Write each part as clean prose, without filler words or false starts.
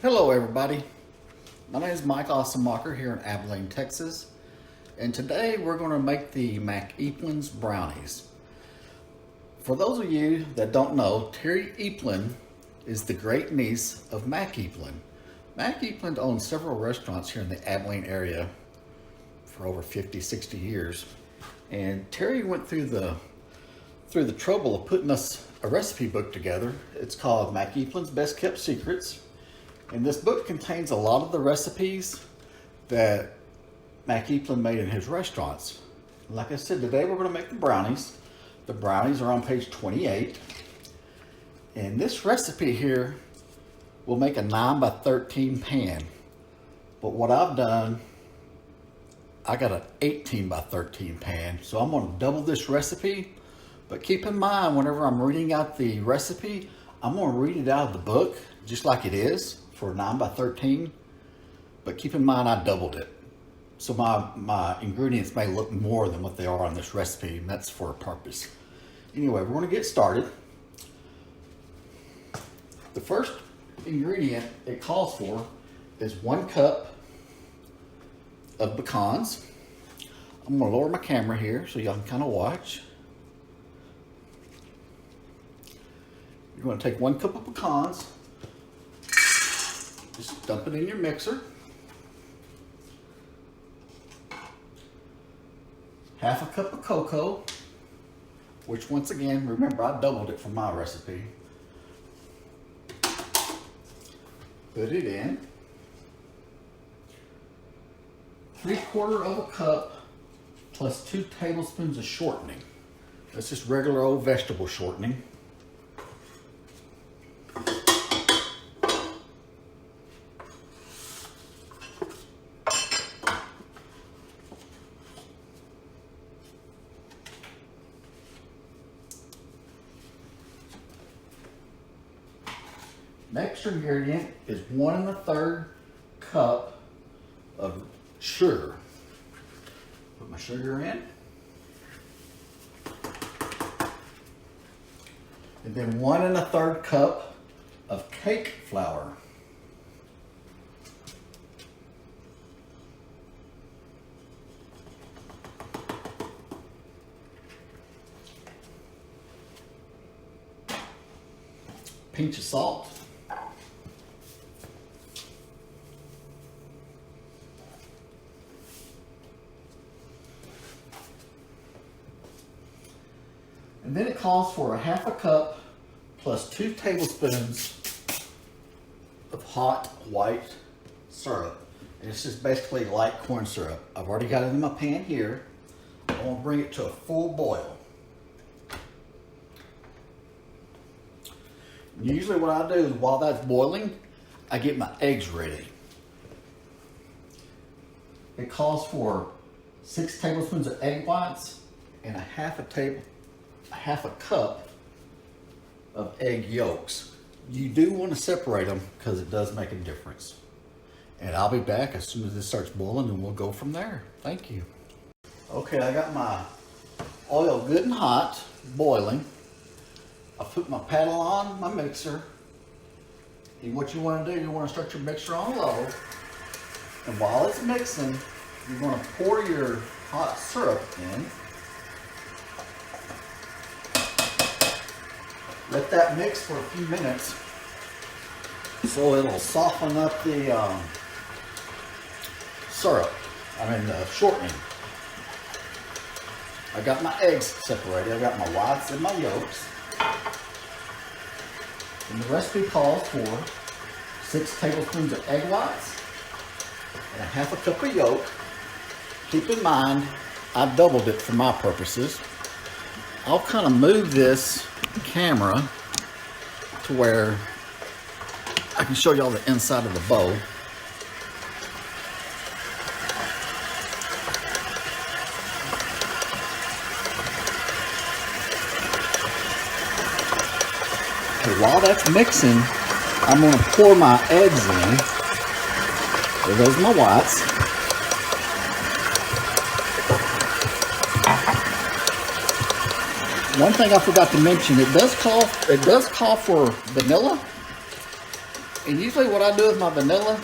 Hello everybody, my name is Mike Eplen here in Abilene, Texas, and today we're going to make the Mack Eplen's brownies. For those of you that don't know, Terry Eplen is the great niece of Mack Eplen. Mack Eplen owns several restaurants here in the Abilene area for over 50-60 years, and Terry went through the trouble of putting us a recipe book together. It's called Mack Eplen's Best Kept Secrets. And this book contains a lot of the recipes that Mack Eplen made in his restaurants. Like I said, today we're going to make the brownies. The brownies are on page 28. And this recipe here will make a 9 by 13 pan. But what I've done, I got an 18 by 13 pan. So I'm going to double this recipe. But keep in mind, whenever I'm reading out the recipe, I'm going to read it out of the book just like it is for 9 by 13, but keep in mind I doubled it. So my ingredients may look more than what they are on this recipe, and that's for a purpose. Anyway, we're gonna get started. The first ingredient it calls for is 1 cup of pecans. I'm gonna lower my camera here so y'all can kind of watch. You're gonna take 1 cup of pecans, just dump it in your mixer. Half a cup of cocoa, which once again, remember I doubled it from my recipe. Put it in. 3/4 of a cup plus 2 tablespoons of shortening. That's just regular old vegetable shortening. Next ingredient is 1 1/3 cup of sugar. Put my sugar in. And then 1 1/3 cup of cake flour. Pinch of salt. And then it calls for 1/2 cup plus 2 tablespoons of hot white syrup. And it's just basically light corn syrup. I've already got it in my pan here. I want to bring it to a full boil. Usually what I do is while that's boiling, I get my eggs ready. It calls for 6 tablespoons of egg whites and a half a cup of egg yolks. You do want to separate them because it does make a difference. And I'll be back as soon as this starts boiling and we'll go from there. Thank you. Okay, I got my oil good and hot, boiling. I put my paddle on my mixer. And what you want to do, you want to start your mixer on low. And while it's mixing, you're going to pour your hot syrup in. Let that mix for a few minutes so it'll soften up the the shortening. I got my eggs separated. I got my whites and my yolks. And the recipe calls for 6 tablespoons of egg whites and 1/2 cup of yolk. Keep in mind, I doubled it for my purposes. I'll kind of move this camera to where I can show y'all the inside of the bowl. Okay, while that's mixing, I'm going to pour my eggs in. There goes my whites. One thing I forgot to mention, it does call for vanilla. And usually what I do with my vanilla,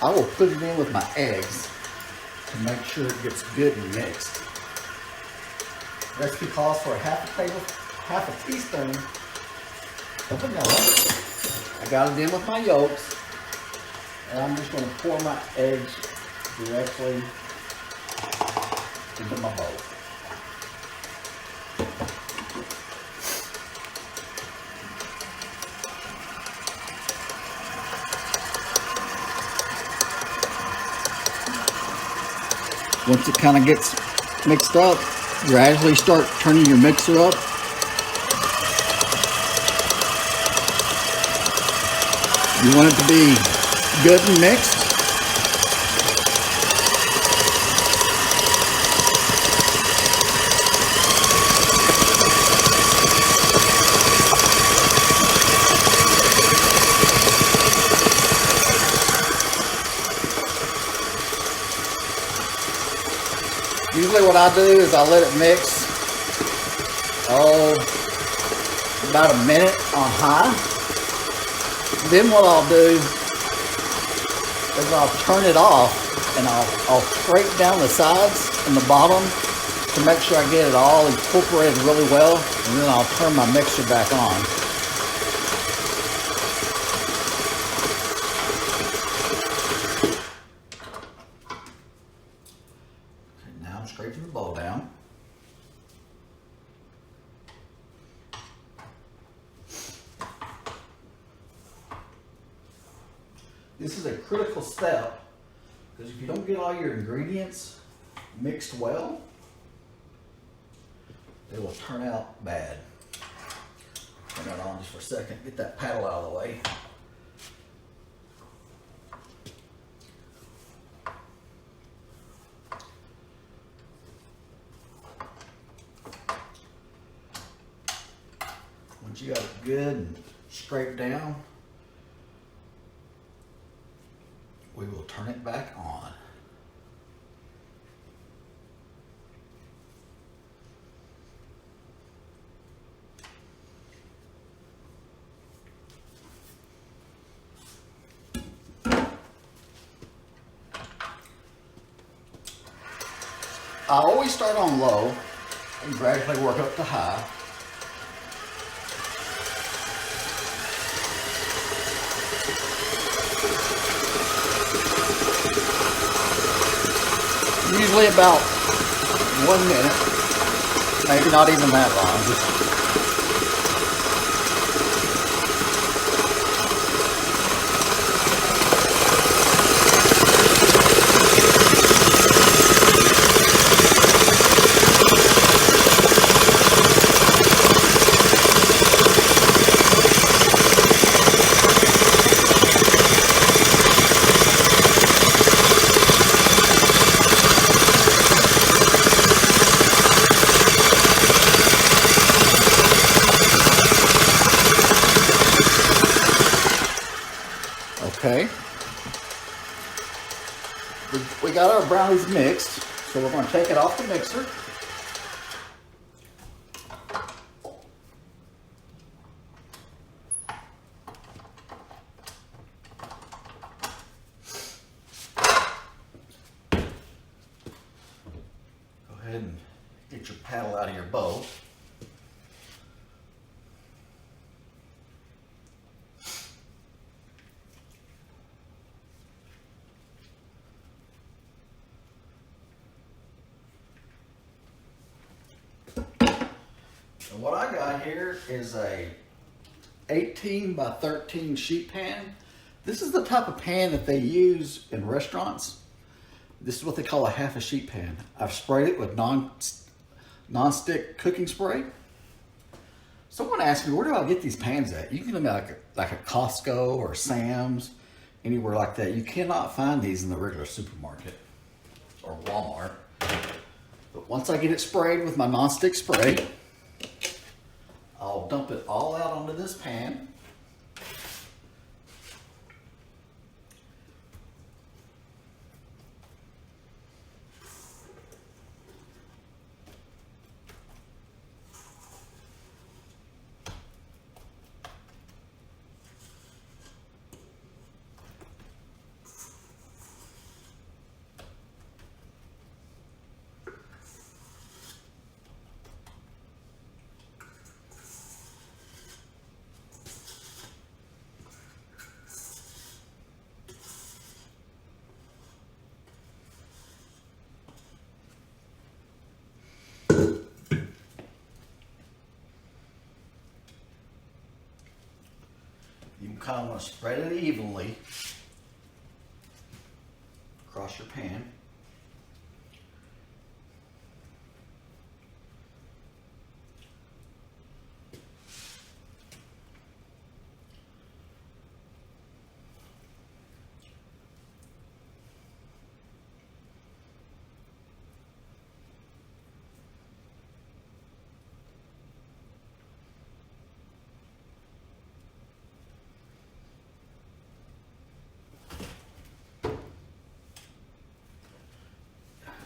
I will put it in with my eggs to make sure it gets good and mixed. Recipe calls for half a teaspoon of vanilla. I got it in with my yolks. And I'm just going to pour my eggs directly into my bowl. Once it kind of gets mixed up, gradually start turning your mixer up. You want it to be good and mixed. Usually what I do is I let it mix, about a minute on high. Then what I'll do is I'll turn it off and I'll scrape down the sides and the bottom to make sure I get it all incorporated really well, and then I'll turn my mixer back on. Now I'm scraping the bowl down. This is a critical step because if you don't get all your ingredients mixed well, they will turn out bad. Turn that on just for a second, get that paddle out of the way. Once you got it good and scraped down, we will turn it back on. I always start on low and gradually work up to high. Usually about 1 minute, maybe not even that long. Okay, we got our brownies mixed, so we're going to take it off the mixer. Go ahead and get your paddle out of your bowl. And what I got here is a 18 by 13 sheet pan. This is the type of pan that they use in restaurants. This is what they call a half a sheet pan. I've sprayed it with non-stick cooking spray. Someone asked me, where do I get these pans at? You can get them like a Costco or Sam's, anywhere like that. You cannot find these in the regular supermarket or Walmart. But once I get it sprayed with my non-stick spray, I'll dump it all out onto this pan. kind of want to spread it evenly across your pan.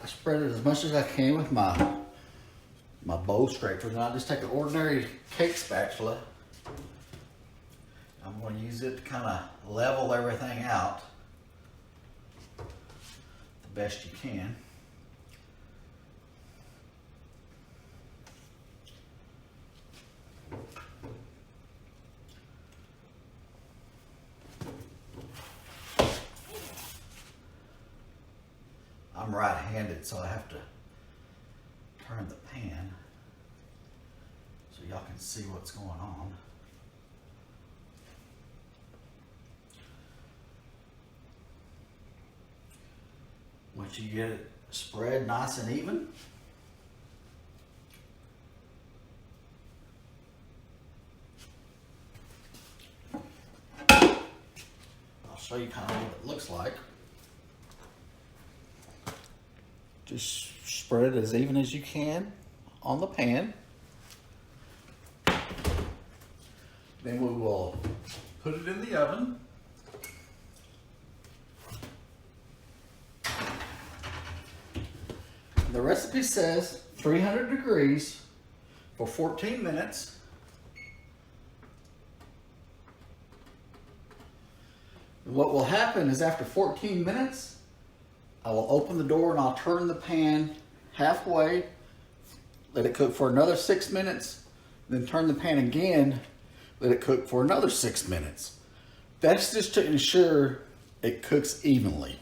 I spread it as much as I can with my bowl scraper. Then I just take an ordinary cake spatula. I'm going to use it to kind of level everything out the best you can. I'm right-handed, so I have to turn the pan so y'all can see what's going on. Once you get it spread nice and even, I'll show you kind of what it looks like. Just spread it as even as you can on the pan. Then we will put it in the oven. The recipe says 300 degrees for 14 minutes. What will happen is after 14 minutes, I will open the door and I'll turn the pan halfway, let it cook for another 6 minutes, then turn the pan again, let it cook for another 6 minutes. That's just to ensure it cooks evenly.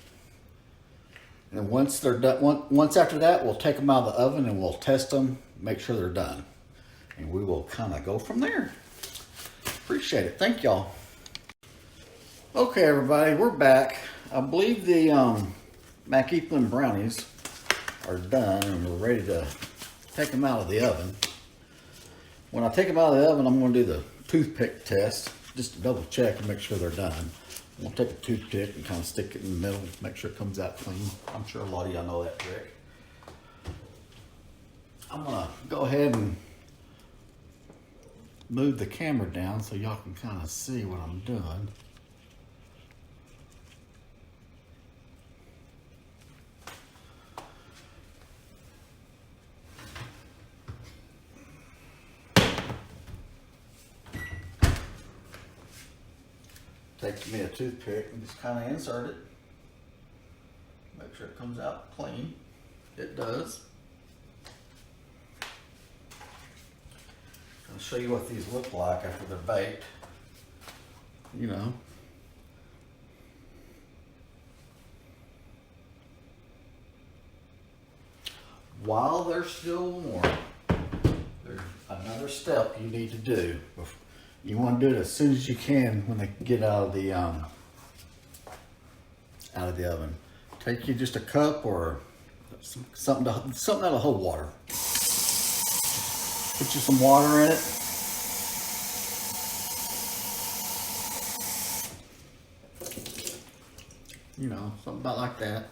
And once they're done, once after that, we'll take them out of the oven and we'll test them, make sure they're done. And we will kind of go from there. Appreciate it. Thank y'all. Okay, everybody, we're back. I believe the Mack Eplen brownies are done and we're ready to take them out of the oven. When I take them out of the oven, I'm going to do the toothpick test just to double check and make sure they're done. I'm going to take a toothpick and kind of stick it in the middle, make sure it comes out clean. I'm sure a lot of y'all know that trick. I'm going to go ahead and move the camera down so y'all can kind of see what I'm doing. Take me a toothpick and just kind of insert it. Make sure it comes out clean. It does. I'll show you what these look like after they're baked. You know. While they're still warm, there's another step you need to do. You want to do it as soon as you can when they get out of the oven. Take you just a cup or something that'll hold water. Put you some water in it. You know, something about like that.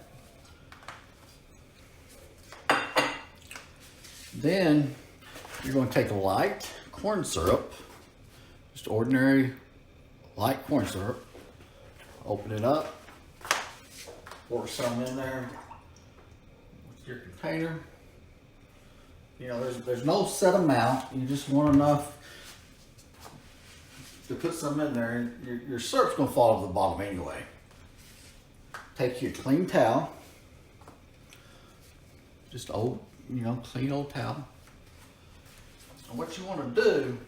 Then you're going to take a light corn syrup. Just ordinary light corn syrup. Open it up. Pour some in there with your container. You know, there's no set amount. You just want enough to put some in there. Your syrup's gonna fall to the bottom anyway. Take your clean towel. Just old, you know, clean old towel. And what you want to do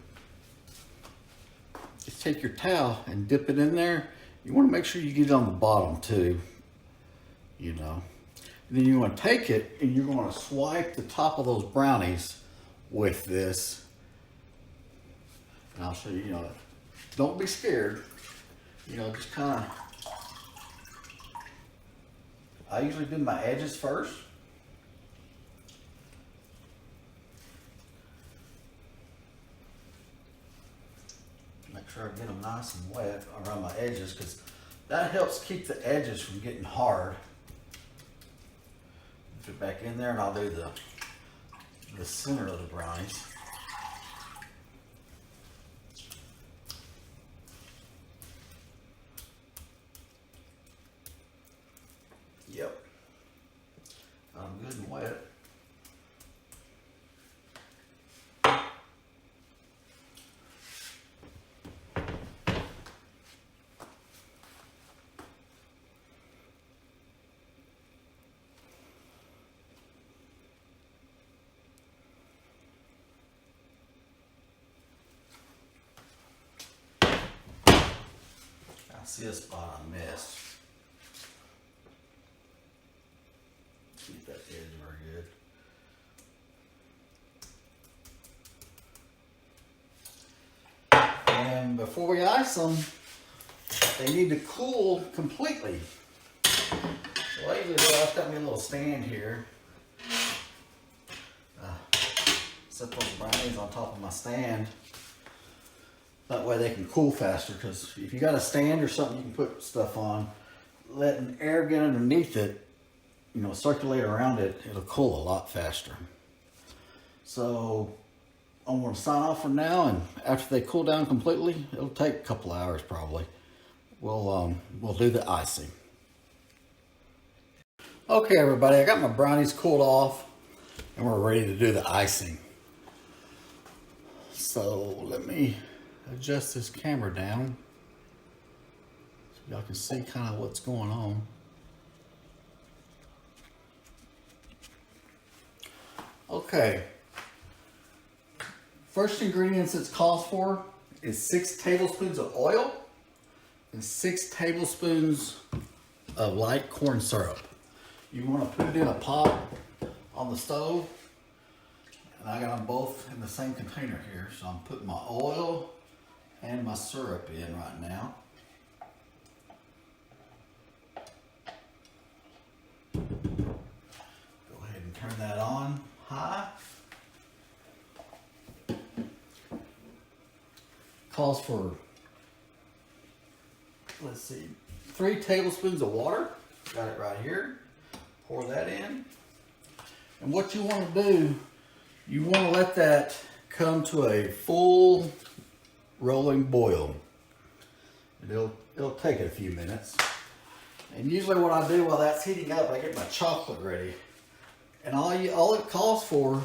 is take your towel and dip it in there. You want to make sure you get it on the bottom too, you know. And then you want to take it and you're going to swipe the top of those brownies with this. And I'll show you, you know, don't be scared. You know, just kind of, I usually do my edges first. Make sure I get them nice and wet around my edges, because that helps keep the edges from getting hard. Put it back in there, and I'll do the center of the brownies. Yep. I'm good and wet. I see a spot I missed. Keep that edge very good. And before we ice them, they need to cool completely. So I usually do, I've got me a little stand here. Set those brownies on top of my stand. That way they can cool faster, because if you got a stand or something you can put stuff on, letting air get underneath it, you know, circulate around it, it'll cool a lot faster. So I'm going to sign off for now, and after they cool down completely, it'll take a couple hours probably. We'll do the icing. Okay, everybody, I got my brownies cooled off, and we're ready to do the icing. So let me adjust this camera down so y'all can see kind of what's going on. Okay, first ingredients it calls for is 6 tablespoons of oil and 6 tablespoons of light corn syrup. You want to put it in a pot on the stove, and I got them both in the same container here, so I'm putting my oil and my syrup in right now. Go ahead and turn that on high. Calls for, let's see, 3 tablespoons of water. Got it right here. Pour that in. And what you want to do, you want to let that come to a full rolling boil. It'll take it a few minutes. And usually what I do while that's heating up, I get my chocolate ready. And all it calls for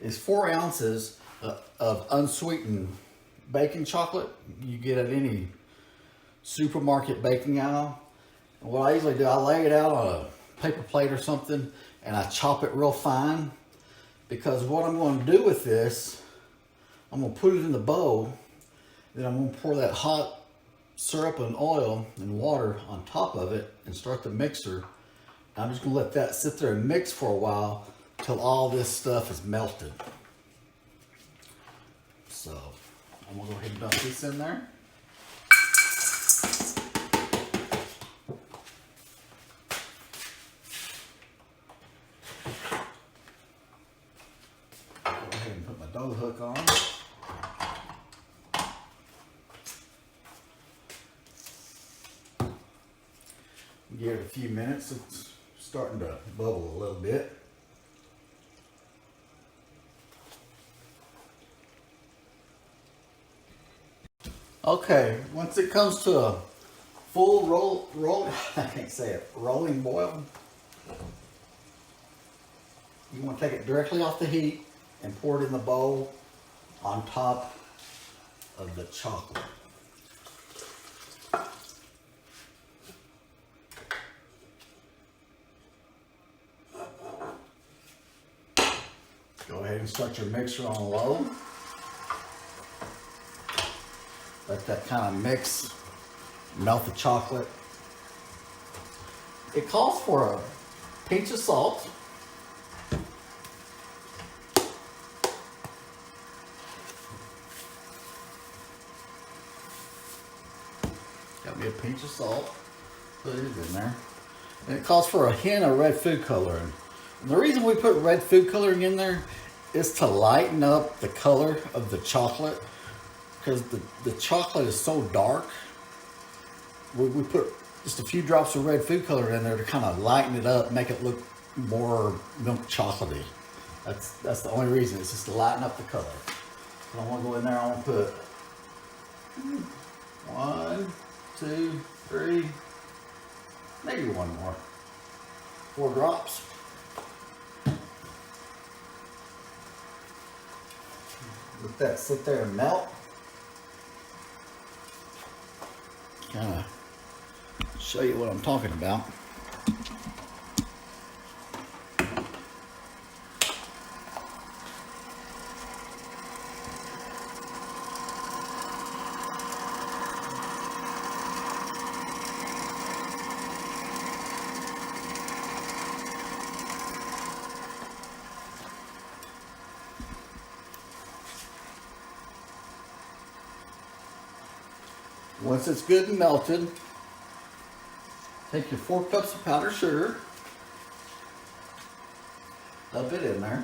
is 4 ounces of unsweetened baking chocolate you get at any supermarket baking aisle. And what I usually do, I lay it out on a paper plate or something, and I chop it real fine, because what I'm going to do with this, I'm going to put it in the bowl, then I'm going to pour that hot syrup and oil and water on top of it and start the mixer. I'm just going to let that sit there and mix for a while till all this stuff is melted. So I'm going to go ahead and dump this in there. Go ahead and put my dough hook on. Give it a few minutes. It's starting to bubble a little bit. Okay, once it comes to a full I can't say it, rolling boil, you want to take it directly off the heat and pour it in the bowl on top of the chocolate. Go ahead and start your mixer on low. Let that kind of mix, melt the chocolate. It calls for a pinch of salt. pinch of salt. Put it in there. And it calls for a hint of red food coloring. And the reason we put red food coloring in there is to lighten up the color of the chocolate, because the chocolate is so dark. We put just a few drops of red food color in there to kind of lighten it up, make it look more milk chocolatey. That's the only reason. It's just to lighten up the color. So I want to go in there. I want to put 1, 2, 3, maybe one more. 4 drops. Let that sit there and melt. Kind of show you what I'm talking about. Once it's good and melted, take your 4 cups of powdered sugar, dump it in there.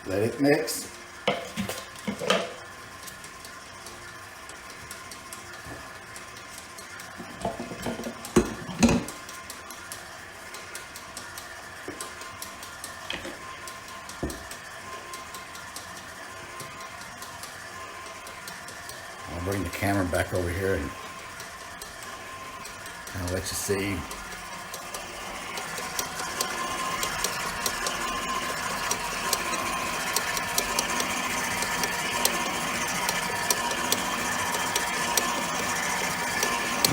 Let it mix. I'll bring the camera back over here and kind of let you see.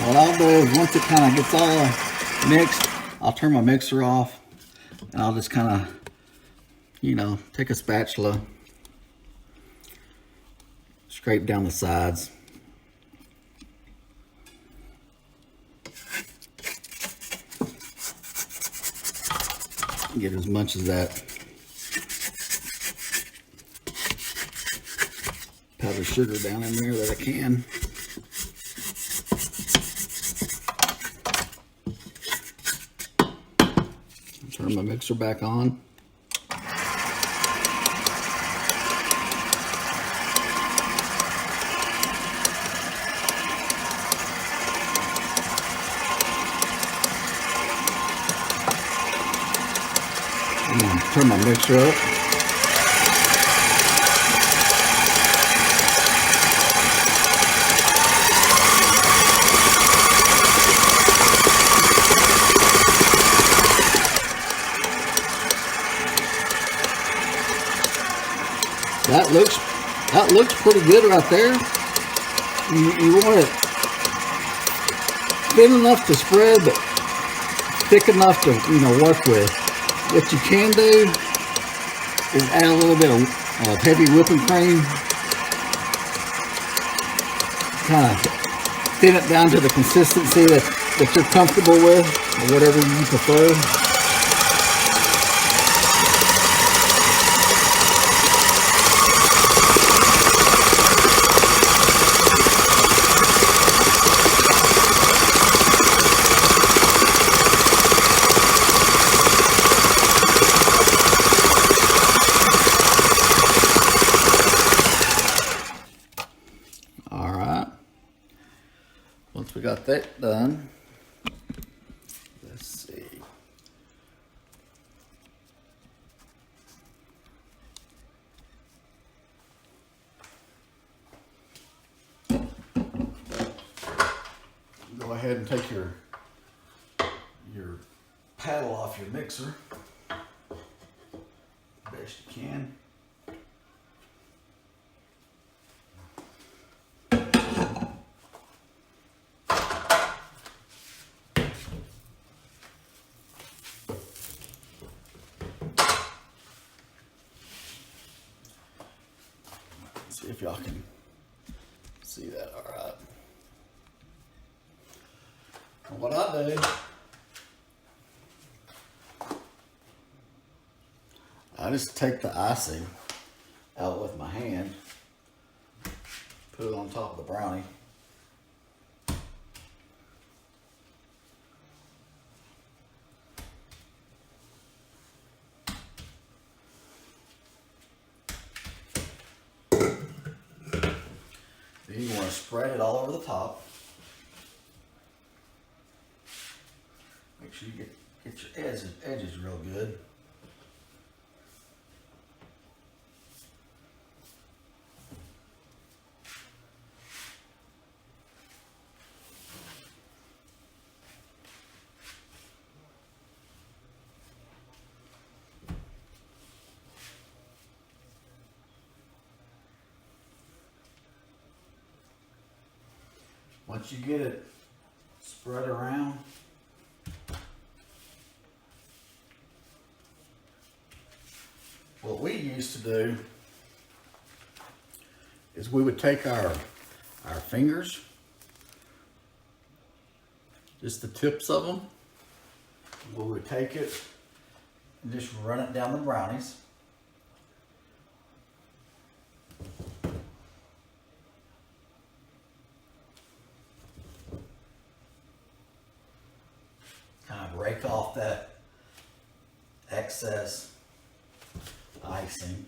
What I'll do is once it kind of gets all mixed, I'll turn my mixer off and I'll just kind of, take a spatula, scrape down the sides. Get as much of that powdered sugar down in there that I can. Turn my mixer back on. Turn my mixer up. That looks pretty good right there. You want it thin enough to spread, but thick enough to work with. What you can do is add a little bit of heavy whipping cream. Kind of thin it down to the consistency that you're comfortable with, or whatever you prefer. Once we got that done, let's see. Go ahead and take your paddle off your mixer, best you can. See if y'all can see that all right. And what I do, I just take the icing out with my hand Put it on top of the brownie. Then you want to spread it all over the top. Make sure you get your edges real good. Once you get it spread around, what we used to do is we would take our fingers, just the tips of them, we would take it and just run it down the brownies. Kind of rake off that excess icing.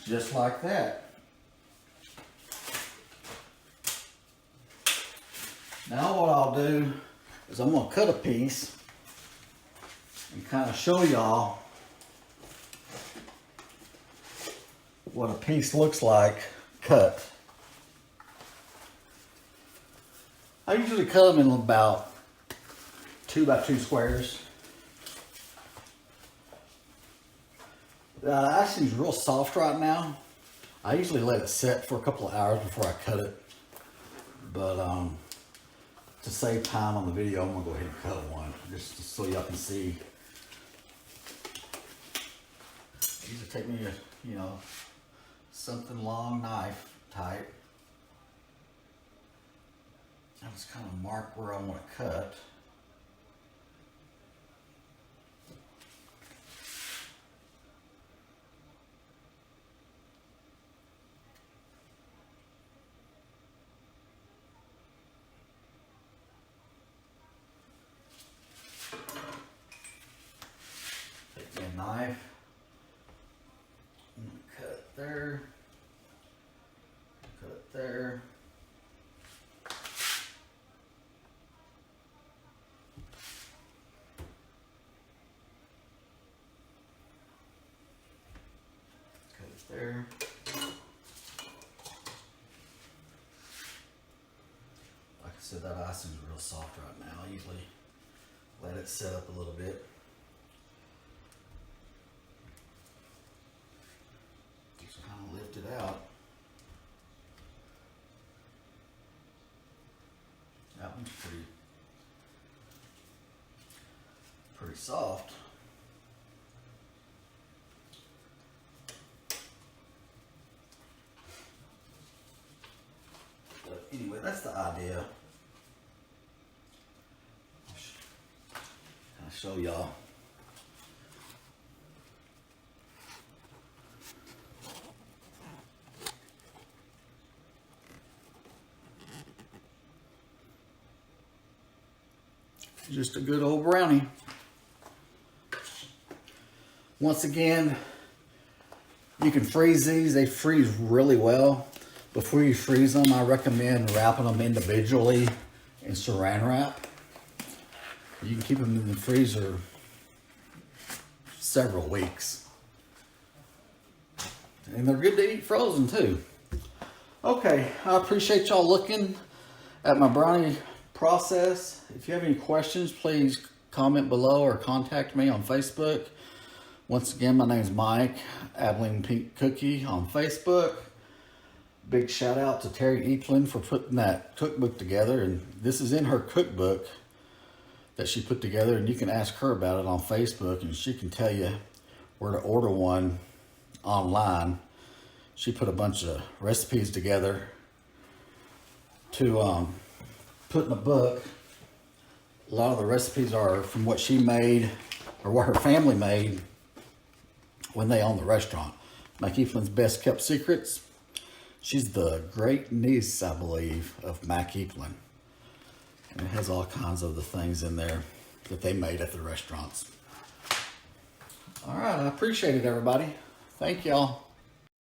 Just like that. Now what I'll do is I'm going to cut a piece and kind of show y'all what a piece looks like cut. I usually cut them in about 2 by 2 squares. The icing's real soft right now. I usually let it set for a couple of hours before I cut it. But to save time on the video, I'm gonna go ahead and cut one just so y'all can see. Usually take me a, something long knife type. I just kind of mark where I want to cut. Knife, cut it there, cut it there, cut it there. Like I said, that icing's real soft right now. I usually let it set up a little bit. Lift it out. That one's pretty soft. But anyway, that's the idea. I'll show y'all. Just a good old brownie. Once again, you can freeze these. They freeze really well. Before you freeze them, I recommend wrapping them individually in saran wrap. You can keep them in the freezer several weeks. And they're good to eat frozen too. Okay, I appreciate y'all looking at my brownie process. If you have any questions, please comment below or contact me on Facebook. Once again, my name is Mike, Abilene Pink Cookie on Facebook. Big shout out to Terry Eplen for putting that cookbook together. And this is in her cookbook that she put together. And you can ask her about it on Facebook and she can tell you where to order one online. She put a bunch of recipes together to put in a book. A lot of the recipes are from what she made or what her family made when they owned the restaurant. Mack Eplen's Best Kept Secrets. She's the great niece, I believe, of Mack Eplen. And it has all kinds of the things in there that they made at the restaurants. All right, I appreciate it, everybody. Thank y'all.